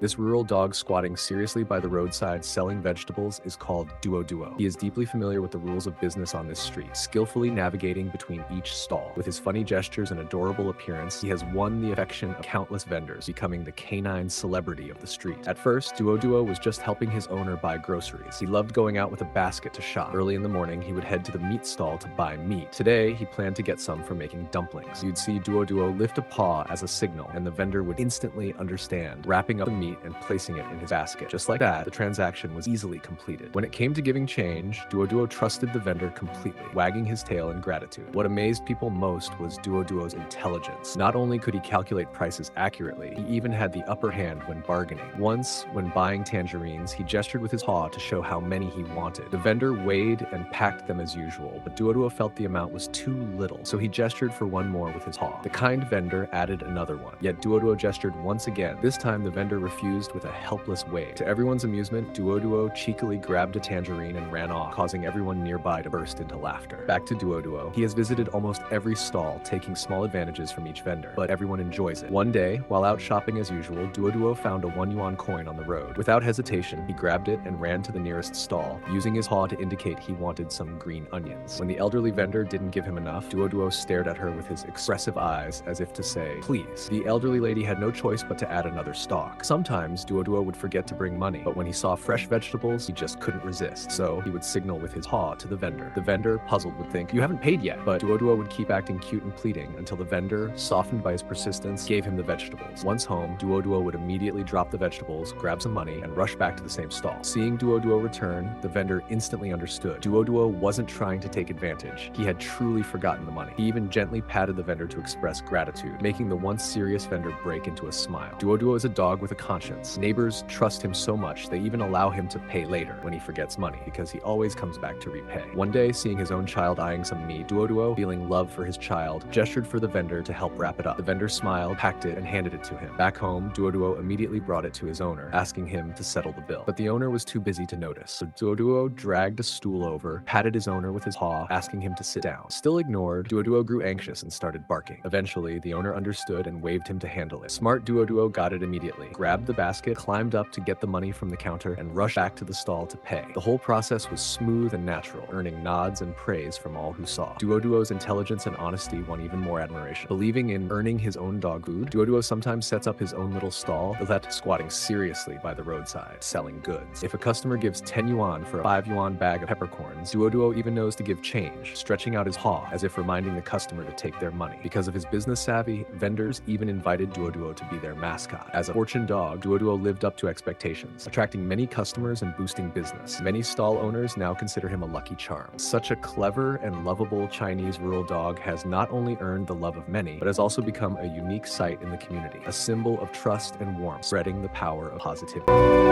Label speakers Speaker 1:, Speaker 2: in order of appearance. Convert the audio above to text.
Speaker 1: This rural dog squatting seriously by the roadside selling vegetables is called Duoduo. He is deeply familiar with the rules of business on this street, skillfully navigating between each stall. With his funny gestures and adorable appearance, he has won the affection of countless vendors, becoming the canine celebrity of the street. At first, Duoduo was just helping his owner buy groceries. He loved going out with a basket to shop. Early in the morning, he would head to the meat stall to buy meat. Today, he planned to get some for making dumplings. You'd see Duoduo lift a paw as a signal, and the vendor would instantly understand, wrapping up the meat and placing it in his basket. Just like that, the transaction was easily completed. When it came to giving change, Duoduo trusted the vendor completely, wagging his tail in gratitude. What amazed people most was Duoduo's intelligence. Not only could he calculate prices accurately, he even had the upper hand when bargaining. Once, when buying tangerines, he gestured with his paw to show how many he wanted. The vendor weighed and packed them as usual, but Duoduo felt the amount was too little, so he gestured for one more with his paw. The kind vendor added another one, yet Duoduo gestured once again. This time, the vendor refused with a helpless wave. To everyone's amusement, Duoduo cheekily grabbed a tangerine and ran off, causing everyone nearby to burst into laughter. Back to Duoduo. He has visited almost every stall, taking small advantages from each vendor, but everyone enjoys it. One day, while out shopping as usual, Duoduo found a 1 yuan coin on the road. Without hesitation, he grabbed it and ran to the nearest stall, using his paw to indicate he wanted some green onions. When the elderly vendor didn't give him enough, Duoduo stared at her with his expressive eyes as if to say, "Please." The elderly lady had no choice but to add another stalk. Sometimes, Duoduo would forget to bring money, but when he saw fresh vegetables, he just couldn't resist, so he would signal with his paw to the vendor. The vendor, puzzled, would think, "You haven't paid yet," but Duoduo would keep acting cute and pleading until the vendor, softened by his persistence, gave him the vegetables. Once home, Duoduo would immediately drop the vegetables, grab some money, and rush back to the same stall. Seeing Duoduo return, the vendor instantly understood. Duoduo wasn't trying to take advantage. He had truly forgotten the money. He even gently patted the vendor to express gratitude, making the once serious vendor break into a smile. Duoduo is a dog with a conscience. Neighbors trust him so much, they even allow him to pay later when he forgets money, because he always comes back to repay. One day, seeing his own child eyeing some meat, Duoduo, feeling love for his child, gestured for the vendor to help wrap it up. The vendor smiled, packed it, and handed it to him. Back home, Duoduo immediately brought it to his owner, asking him to settle the bill. But the owner was too busy to notice, so Duoduo dragged a stool over, patted his owner with his paw, asking him to sit down. Still ignored, Duoduo grew anxious and started barking. Eventually, the owner understood and waved him to handle it. Smart Duoduo got it immediately, grabbed the basket, climbed up to get the money from the counter, and rushed back to the stall to pay. The whole process was smooth and natural, earning nods and praise from all who saw. Duoduo's intelligence and honesty won even more admiration. Believing in earning his own dog food, Duoduo sometimes sets up his own little stall, left squatting seriously by the roadside, selling goods. If a customer gives 10 yuan for a 5 yuan bag of peppercorns, Duoduo even knows to give change, stretching out his paw as if reminding the customer to take their money. Because of his business savvy, vendors even invited Duoduo to be their mascot. As a fortune dog, Duoduo lived up to expectations, attracting many customers and boosting business. Many stall owners now consider him a lucky charm. Such a clever and lovable Chinese rural dog has not only earned the love of many, but has also become a unique sight in the community, a symbol of trust and warmth, spreading the power of positivity.